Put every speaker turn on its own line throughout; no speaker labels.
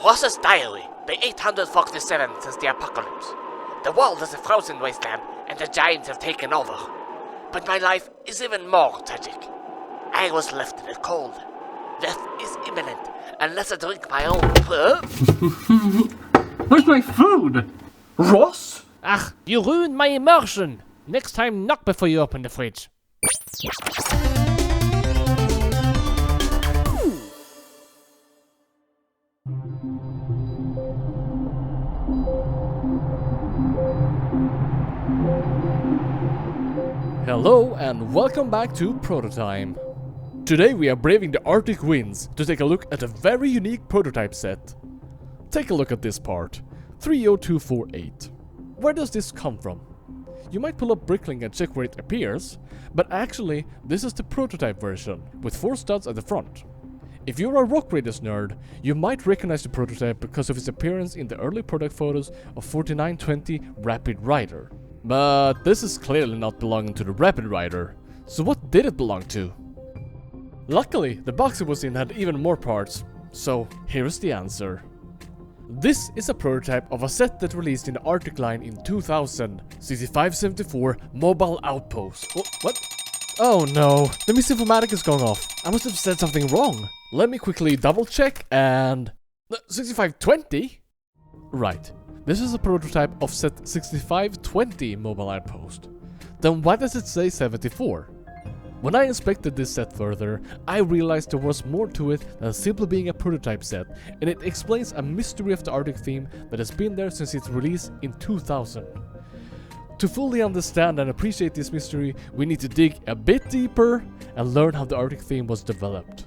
Ross's diary, day 847 since the apocalypse. The world is a frozen wasteland, and the giants have taken over. But my life is even more tragic. I was left in the cold. Death is imminent, unless I drink my own
Where's my food? Ross?
Ach, you ruined my immersion! Next time, knock before you open the fridge.
Hello and welcome back to Prototime. Today we are braving the Arctic winds to take a look at a very unique prototype set. Take a look at this part, 30248. Where does this come from? You might pull up Bricklink and check where it appears, but actually this is the prototype version, with 4 studs at the front. If you're a Rock Raiders nerd, you might recognize the prototype because of its appearance in the early product photos of 4920 Rapid Rider. But this is clearly not belonging to the Rapid Rider, so what did it belong to? Luckily, the box it was in had even more parts, so here's the answer. This is a prototype of a set that released in the Arctic line in 2000, 6574 Mobile Outpost. What? Oh no, the misinformatic is going off. I must have said something wrong. Let me quickly double check and... 6520? Right. This is a prototype of set 6520 Mobile Outpost. Then why does it say 74? When I inspected this set further, I realized there was more to it than simply being a prototype set, and it explains a mystery of the Arctic theme that has been there since its release in 2000. To fully understand and appreciate this mystery, we need to dig a bit deeper and learn how the Arctic theme was developed.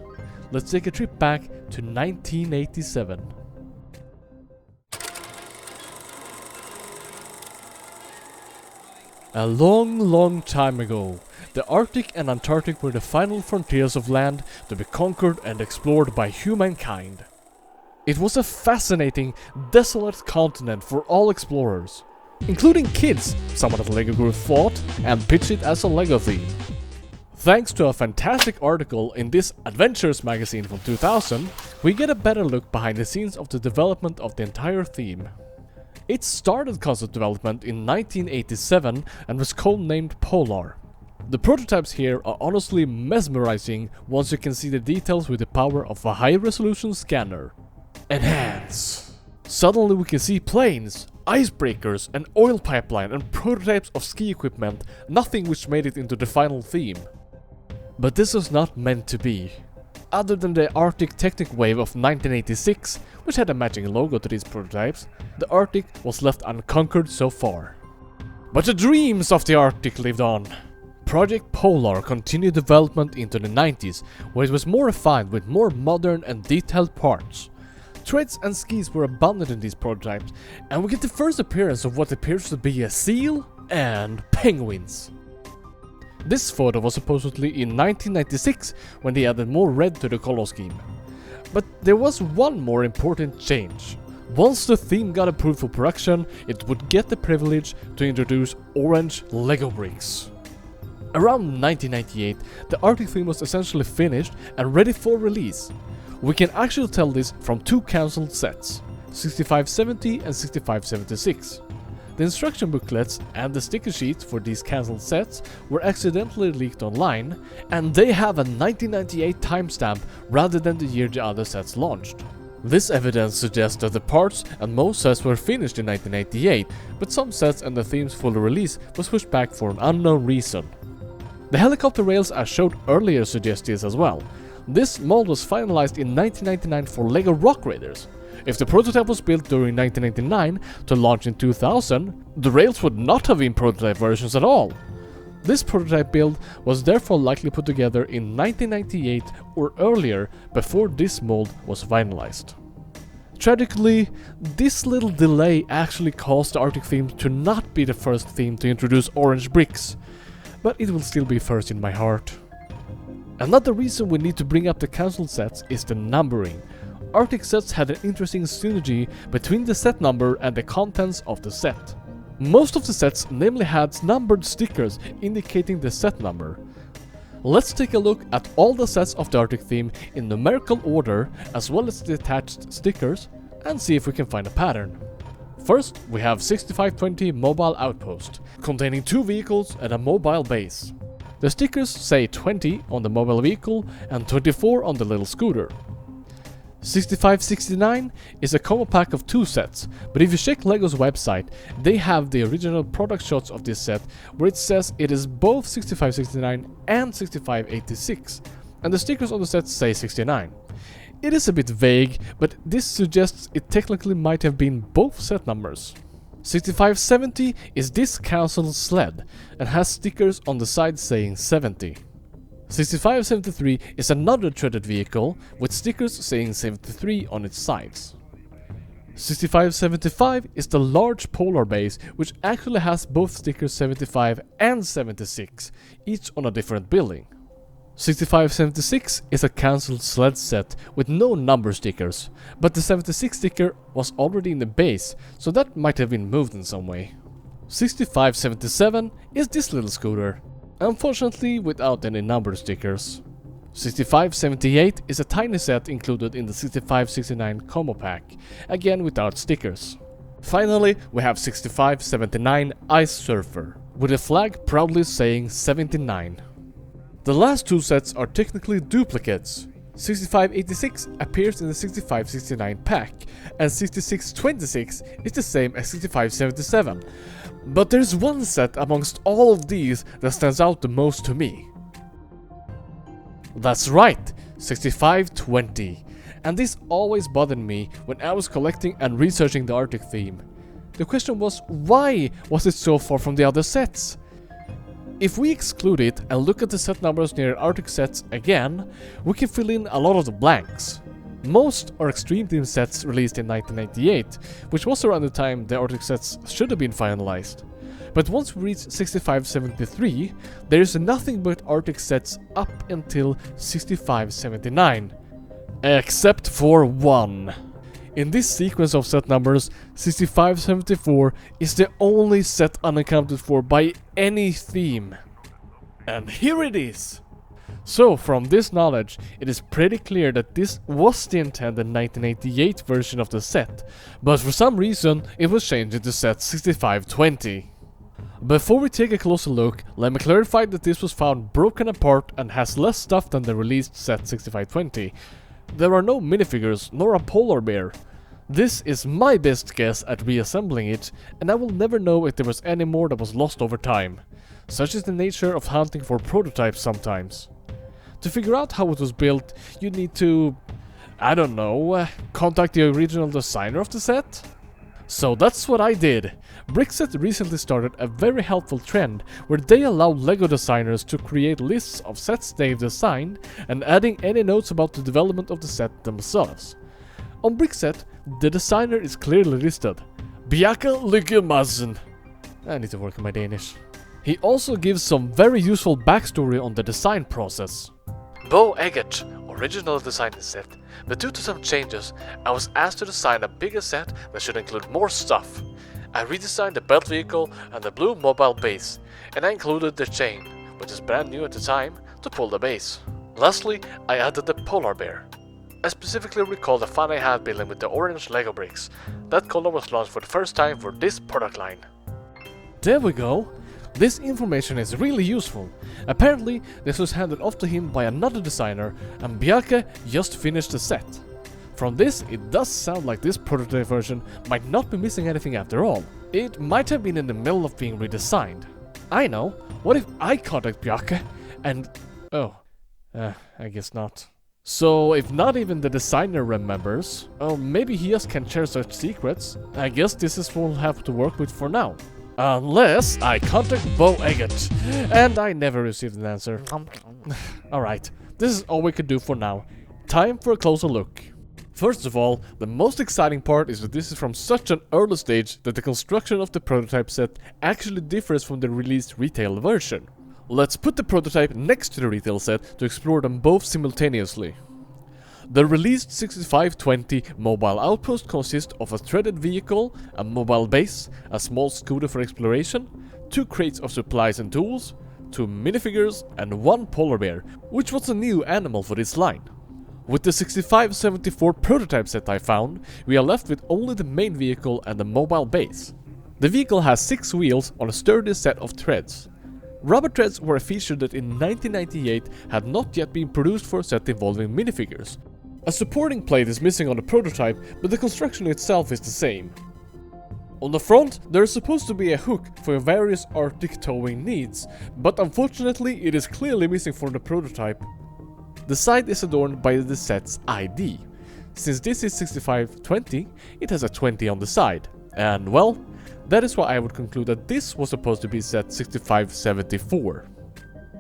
Let's take a trip back to 1987. A long time ago, the Arctic and Antarctic were the final frontiers of land to be conquered and explored by humankind. It was a fascinating, desolate continent for all explorers, including kids. Someone at the LEGO Group thought and pitched it as a LEGO theme. Thanks to a fantastic article in this Adventures magazine from 2000, we get a better look behind the scenes of the development of the entire theme. It started concept development in 1987 and was codenamed Polar. The prototypes here are honestly mesmerizing once you can see the details with the power of a high-resolution scanner. Enhance! Suddenly we can see planes, icebreakers, an oil pipeline and prototypes of ski equipment, nothing which made it into the final theme. But this was not meant to be. Other than the Arctic Technic Wave of 1986, which had a matching logo to these prototypes, the Arctic was left unconquered so far. But the dreams of the Arctic lived on. Project Polar continued development into the 90s, where it was more refined with more modern and detailed parts. Treads and skis were abundant in these prototypes, and we get the first appearance of what appears to be a seal and penguins. This photo was supposedly in 1996 when they added more red to the color scheme. But there was one more important change. Once the theme got approved for production, it would get the privilege to introduce orange LEGO bricks. Around 1998, the Arctic theme was essentially finished and ready for release. We can actually tell this from 2 cancelled sets, 6570 and 6576. The instruction booklets and the sticker sheets for these cancelled sets were accidentally leaked online, and they have a 1998 timestamp rather than the year the other sets launched. This evidence suggests that the parts and most sets were finished in 1988, but some sets and the theme's full release was pushed back for an unknown reason. The helicopter rails I showed earlier suggest this as well. This mold was finalized in 1999 for LEGO Rock Raiders. If the prototype was built during 1999 to launch in 2000, the rails would not have been prototype versions at all. This prototype build was therefore likely put together in 1998 or earlier, before this mold was finalized. Tragically, this little delay actually caused the Arctic theme to not be the first theme to introduce orange bricks, but it will still be first in my heart. Another reason we need to bring up the cancelled sets is the numbering. Arctic sets had an interesting synergy between the set number and the contents of the set. Most of the sets namely had numbered stickers indicating the set number. Let's take a look at all the sets of the Arctic theme in numerical order, as well as the attached stickers, and see if we can find a pattern. First, we have 6520 Mobile Outpost, containing 2 vehicles and a mobile base. The stickers say 20 on the mobile vehicle and 24 on the little scooter. 6569 is a combo pack of 2 sets, but if you check LEGO's website, they have the original product shots of this set where it says it is both 6569 and 6586, and the stickers on the set say 69. It is a bit vague, but this suggests it technically might have been both set numbers. 6570 is this council sled and has stickers on the side saying 70. 6573 is another threaded vehicle with stickers saying 73 on its sides. 6575 is the large polar base, which actually has both stickers 75 and 76, each on a different building. 6576 is a cancelled sled set with no number stickers, but the 76 sticker was already in the base, so that might have been moved in some way. 6577 is this little scooter, unfortunately without any number stickers. 6578 is a tiny set included in the 6569 combo pack, again without stickers. Finally, we have 6579 Ice Surfer, with a flag proudly saying 79. The last 2 sets are technically duplicates. 6586 appears in the 6569 pack, and 6626 is the same as 6577. But there's one set amongst all of these that stands out the most to me. That's right, 6520. And this always bothered me when I was collecting and researching the Arctic theme. The question was, why was it so far from the other sets? If we exclude it and look at the set numbers near Arctic sets again, we can fill in a lot of the blanks. Most are Extreme Team sets released in 1998, which was around the time the Arctic sets should have been finalized. But once we reach 6573, there is nothing but Arctic sets up until 6579. Except for one. In this sequence of set numbers, 6574 is the only set unaccounted for by any theme. And here it is! So, from this knowledge, it is pretty clear that this was the intended 1988 version of the set, but for some reason it was changed into set 6520. Before we take a closer look, let me clarify that this was found broken apart and has less stuff than the released set 6520. There are no minifigures, nor a polar bear. This is my best guess at reassembling it, and I will never know if there was any more that was lost over time. Such is the nature of hunting for prototypes sometimes. To figure out how it was built, you need to, I don't know, contact the original designer of the set? So that's what I did. Brickset recently started a very helpful trend where they allow LEGO designers to create lists of sets they've designed and adding any notes about the development of the set themselves. On Brickset, the designer is clearly listed. Bjarke Lykke Madsen. I need to work on my Danish. He also gives some very useful backstory on the design process. Bo Eggert originally designed the set, but due to some changes, I was asked to design a bigger set that should include more stuff. I redesigned the belt vehicle and the blue mobile base, and I included the chain, which is brand new at the time, to pull the base. Lastly, I added the polar bear. I specifically recall the fun I had building with the orange Lego bricks. That color was launched for the first time for this product line. There we go! This information is really useful. Apparently, this was handed off to him by another designer, and Bjarke just finished the set. From this, it does sound like this prototype version might not be missing anything after all. It might have been in the middle of being redesigned. I know, what if I contact Bjarke and... I guess not. So, if not even the designer remembers, or maybe he just can't share such secrets, I guess this is what we'll have to work with for now. Unless I contact Bo Eggert, and I never received an answer. Alright, this is all we can do for now. Time for a closer look. First of all, the most exciting part is that this is from such an early stage that the construction of the prototype set actually differs from the released retail version. Let's put the prototype next to the retail set to explore them both simultaneously. The released 6520 mobile outpost consists of a threaded vehicle, a mobile base, a small scooter for exploration, 2 crates of supplies and tools, 2 minifigures, and 1 polar bear, which was a new animal for this line. With the 6574 prototype set I found, we are left with only the main vehicle and the mobile base. The vehicle has 6 wheels on a sturdy set of treads. Rubber treads were a feature that in 1998 had not yet been produced for a set involving minifigures. A supporting plate is missing on the prototype, but the construction itself is the same. On the front, there is supposed to be a hook for various Arctic towing needs, but unfortunately it is clearly missing from the prototype. The side is adorned by the set's ID. Since this is 6520, it has a 20 on the side, and well, that is why I would conclude that this was supposed to be set 6574.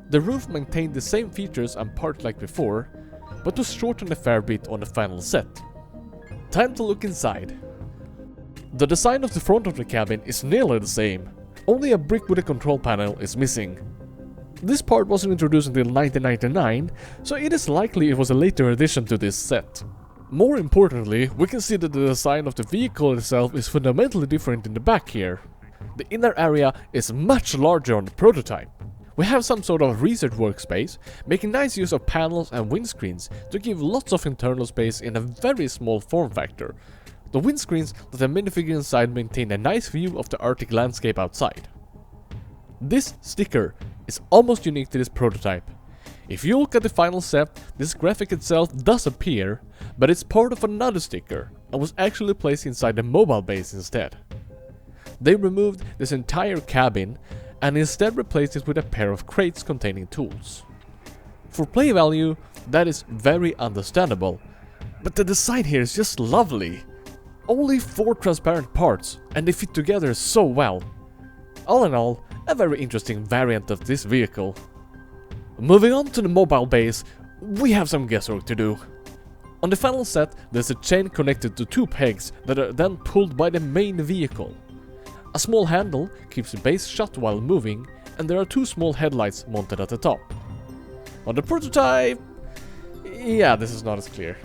The roof maintained the same features and part like before, but was shortened a fair bit on the final set. Time to look inside. The design of the front of the cabin is nearly the same, only a brick with a control panel is missing. This part wasn't introduced until 1999, so it is likely it was a later addition to this set. More importantly, we can see that the design of the vehicle itself is fundamentally different in the back here. The inner area is much larger on the prototype. We have some sort of research workspace, making nice use of panels and windscreens to give lots of internal space in a very small form factor. The windscreens that the minifigure inside maintain a nice view of the Arctic landscape outside. This sticker is almost unique to this prototype. If you look at the final set, this graphic itself does appear, but it's part of another sticker and was actually placed inside the mobile base instead. They removed this entire cabin and instead replaced it with a pair of crates containing tools. For play value, that is very understandable, but the design here is just lovely. Only 4 transparent parts, and they fit together so well. All in all, a very interesting variant of this vehicle. Moving on to the mobile base, we have some guesswork to do. On the final set, there's a chain connected to 2 pegs that are then pulled by the main vehicle. A small handle keeps the base shut while moving, and there are 2 small headlights mounted at the top. On the prototype, yeah, this is not as clear.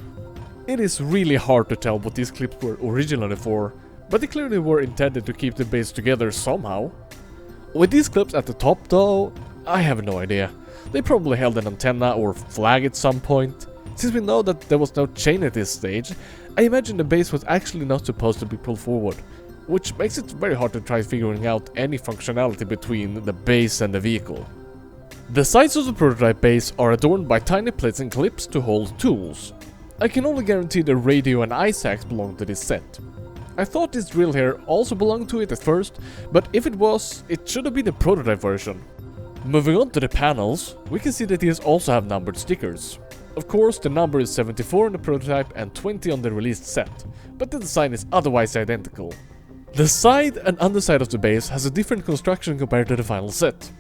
It is really hard to tell what these clips were originally for, but they clearly were intended to keep the base together somehow. With these clips at the top though, I have no idea. They probably held an antenna or flag at some point. Since we know that there was no chain at this stage, I imagine the base was actually not supposed to be pulled forward, which makes it very hard to try figuring out any functionality between the base and the vehicle. The sides of the prototype base are adorned by tiny plates and clips to hold tools. I can only guarantee the radio and ice axe belong to this set. I thought this drill here also belonged to it at first, but if it was, it should have been the prototype version. Moving on to the panels, we can see that these also have numbered stickers. Of course, the number is 74 in the prototype and 20 on the released set, but the design is otherwise identical. The side and underside of the base has a different construction compared to the final set.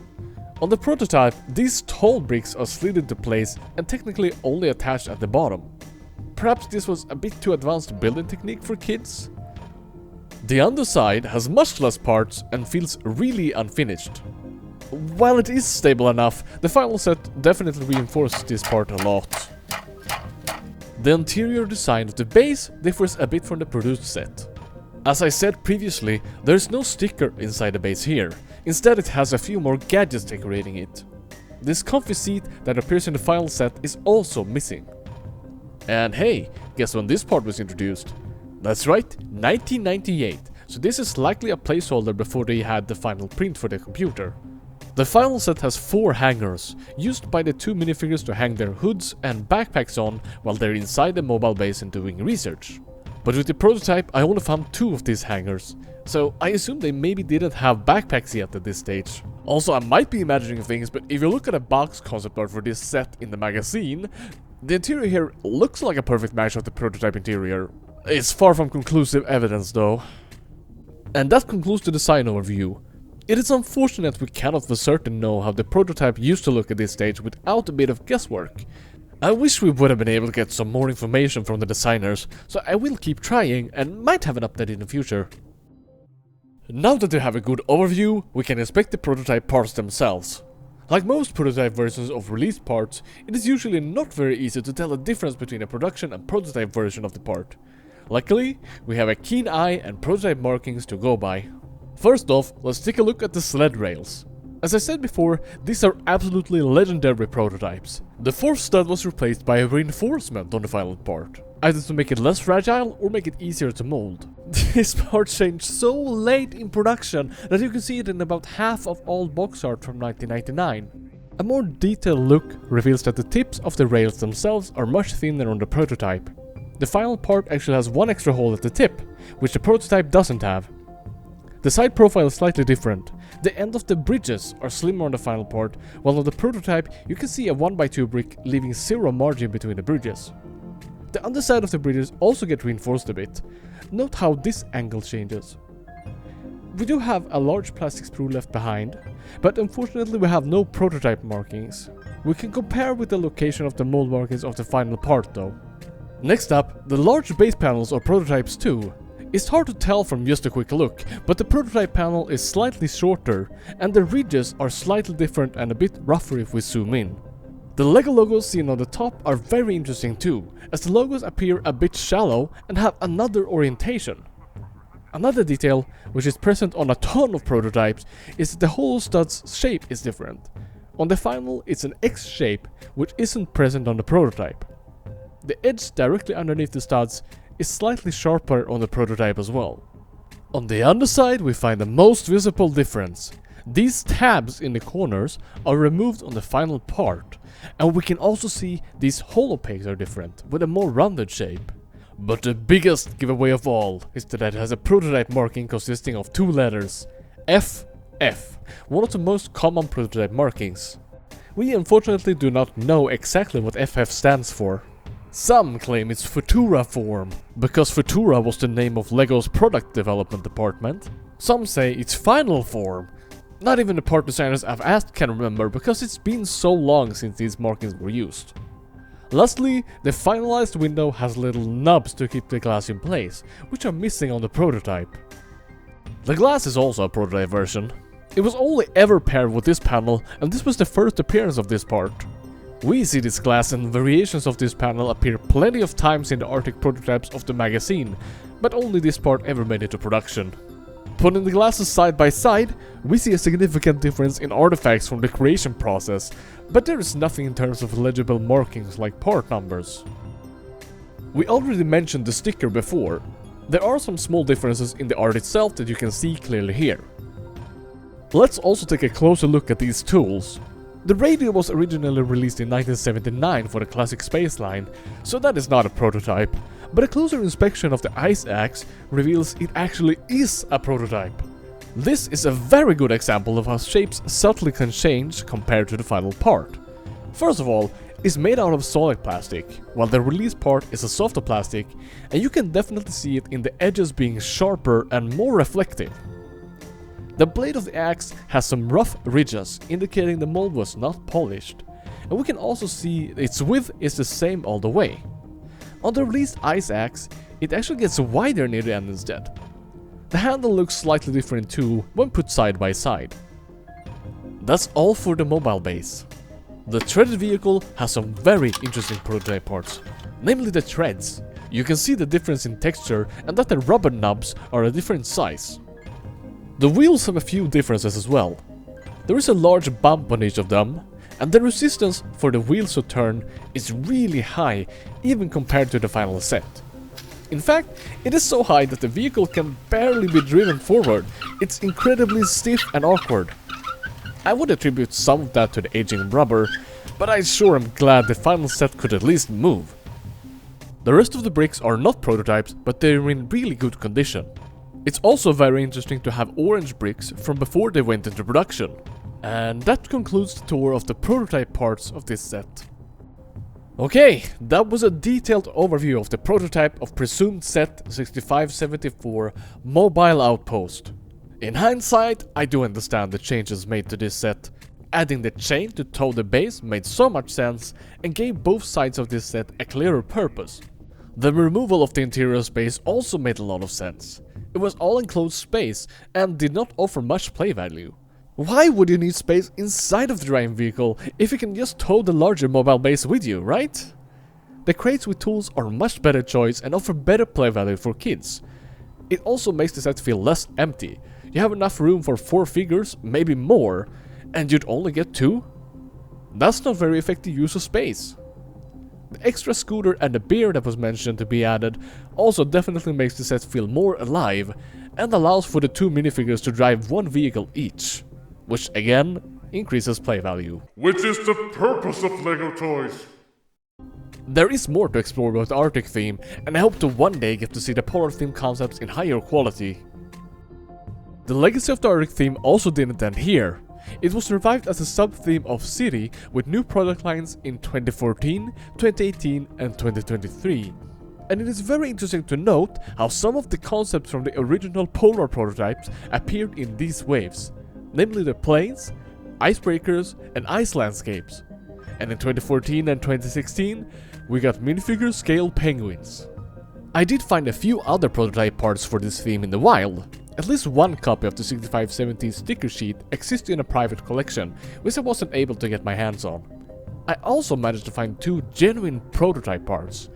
On the prototype, these tall bricks are slid into place and technically only attached at the bottom. Perhaps this was a bit too advanced building technique for kids? The underside has much less parts and feels really unfinished. While it is stable enough, the final set definitely reinforces this part a lot. The interior design of the base differs a bit from the produced set. As I said previously, there is no sticker inside the base here. Instead, it has a few more gadgets decorating it. This comfy seat that appears in the final set is also missing. And hey, guess when this part was introduced? That's right, 1998, so this is likely a placeholder before they had the final print for the computer. The final set has 4 hangers, used by the 2 minifigures to hang their hoods and backpacks on while they're inside the mobile base and doing research. But with the prototype I only found 2 of these hangers, so I assume they maybe didn't have backpacks yet at this stage. Also, I might be imagining things, but if you look at a box concept art for this set in the magazine, the interior here looks like a perfect match of the prototype interior. It's far from conclusive evidence though. And that concludes the design overview. It is unfortunate we cannot for certain know how the prototype used to look at this stage without a bit of guesswork. I wish we would have been able to get some more information from the designers, so I will keep trying and might have an update in the future. Now that we have a good overview, we can inspect the prototype parts themselves. Like most prototype versions of released parts, it is usually not very easy to tell the difference between a production and prototype version of the part. Luckily, we have a keen eye and prototype markings to go by. First off, let's take a look at the sled rails. As I said before, these are absolutely legendary prototypes. The fourth stud was replaced by a reinforcement on the final part, either to make it less fragile or make it easier to mold. This part changed so late in production that you can see it in about half of all box art from 1999. A more detailed look reveals that the tips of the rails themselves are much thinner on the prototype. The final part actually has one extra hole at the tip, which the prototype doesn't have. The side profile is slightly different. The end of the bridges are slimmer on the final part, while on the prototype you can see a 1x2 brick leaving zero margin between the bridges. The underside of the bridges also get reinforced a bit. Note how this angle changes. We do have a large plastic sprue left behind, but unfortunately we have no prototype markings. We can compare with the location of the mold markings of the final part though. Next up, the large base panels or prototypes too. It's hard to tell from just a quick look, but the prototype panel is slightly shorter and the ridges are slightly different and a bit rougher if we zoom in. The LEGO logos seen on the top are very interesting too, as the logos appear a bit shallow and have another orientation. Another detail, which is present on a ton of prototypes, is that the hollow stud's shape is different. On the final, it's an X shape, which isn't present on the prototype. The edge directly underneath the studs is slightly sharper on the prototype as well. On the underside, we find the most visible difference. These tabs in the corners are removed on the final part, and we can also see these hollow pegs are different, with a more rounded shape. But the biggest giveaway of all is that it has a prototype marking consisting of two letters, FF, one of the most common prototype markings. We unfortunately do not know exactly what FF stands for. Some claim it's Futura form, because Futura was the name of LEGO's product development department. Some say it's final form. Not even the part designers I've asked can remember, because it's been so long since these markings were used. Lastly, the finalized window has little nubs to keep the glass in place, which are missing on the prototype. The glass is also a prototype version. It was only ever paired with this panel, and this was the first appearance of this part. We see this glass and variations of this panel appear plenty of times in the Arctic prototypes of the magazine, but only this part ever made it to production. Putting the glasses side by side, we see a significant difference in artifacts from the creation process, but there is nothing in terms of legible markings like part numbers. We already mentioned the sticker before. There are some small differences in the art itself that you can see clearly here. Let's also take a closer look at these tools. The radio was originally released in 1979 for the classic space line, so that is not a prototype, but a closer inspection of the ice axe reveals it actually is a prototype. This is a very good example of how shapes subtly can change compared to the final part. First of all, it's made out of solid plastic, while the release part is a softer plastic, and you can definitely see it in the edges being sharper and more reflective. The blade of the axe has some rough ridges, indicating the mold was not polished, and we can also see its width is the same all the way. On the released ice axe, it actually gets wider near the end instead. The handle looks slightly different too when put side by side. That's all for the mobile base. The threaded vehicle has some very interesting prototype parts, namely the threads. You can see the difference in texture and that the rubber knobs are a different size. The wheels have a few differences as well. There is a large bump on each of them, and the resistance for the wheels to turn is really high, even compared to the final set. In fact, it is so high that the vehicle can barely be driven forward. It's incredibly stiff and awkward. I would attribute some of that to the aging rubber, but I sure am glad the final set could at least move. The rest of the bricks are not prototypes, but they're in really good condition. It's also very interesting to have orange bricks from before they went into production. And that concludes the tour of the prototype parts of this set. Okay, that was a detailed overview of the prototype of presumed set 6574 Mobile Outpost. In hindsight, I do understand the changes made to this set. Adding the chain to tow the base made so much sense and gave both sides of this set a clearer purpose. The removal of the interior space also made a lot of sense. It was all enclosed space and did not offer much play value. Why would you need space inside of the driving vehicle if you can just tow the larger mobile base with you, right? The crates with tools are a much better choice and offer better play value for kids. It also makes the set feel less empty. You have enough room for 4 figures, maybe more, And you'd only get 2? That's not very effective use of space. The extra scooter and the beer that was mentioned to be added also definitely makes the set feel more alive, and allows for the 2 minifigures to drive 1 vehicle each, which again increases play value.
Which is the purpose of LEGO toys.
There is more to explore about the Arctic theme, and I hope to one day get to see the polar theme concepts in higher quality. The legacy of the Arctic theme also didn't end here. It was revived as a sub-theme of City with new product lines in 2014, 2018 and 2023. And it is very interesting to note how some of the concepts from the original polar prototypes appeared in these waves, namely the plains, icebreakers and ice landscapes. And in 2014 and 2016, we got minifigure scale penguins. I did find a few other prototype parts for this theme in the wild. At least one copy of the 6517 sticker sheet exists in a private collection, which I wasn't able to get my hands on. I also managed to find 2 genuine prototype parts.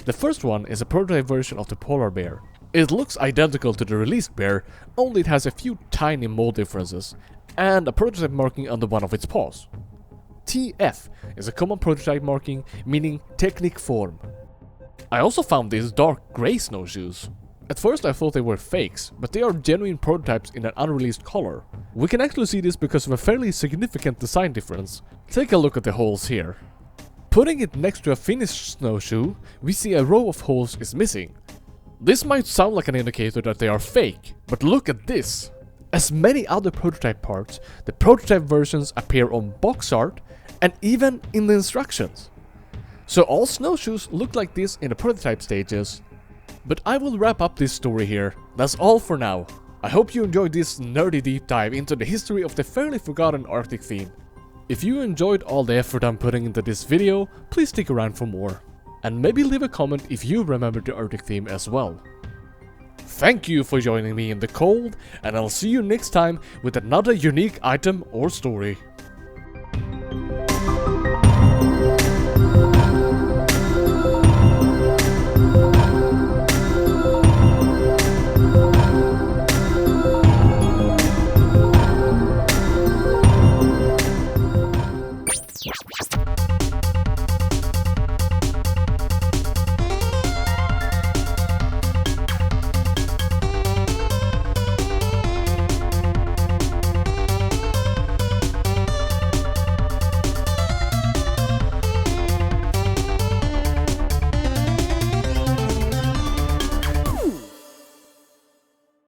The first one is a prototype version of the polar bear. It looks identical to the released bear, only it has a few tiny mold differences, and a prototype marking under one of its paws. TF is a common prototype marking, meaning technic form. I also found these dark grey snowshoes. At first I thought they were fakes, but they are genuine prototypes in an unreleased color. We can actually see this because of a fairly significant design difference. Take a look at the holes here. Putting it next to a finished snowshoe, we see a row of holes is missing. This might sound like an indicator that they are fake, but look at this! As many other prototype parts, the prototype versions appear on box art and even in the instructions. So all snowshoes look like this in the prototype stages. But I will wrap up this story here. That's all for now. I hope you enjoyed this nerdy deep dive into the history of the fairly forgotten Arctic theme. If you enjoyed all the effort I'm putting into this video, please stick around for more. And maybe leave a comment if you remember the Arctic theme as well. Thank you for joining me in the cold, and I'll see you next time with another unique item or story.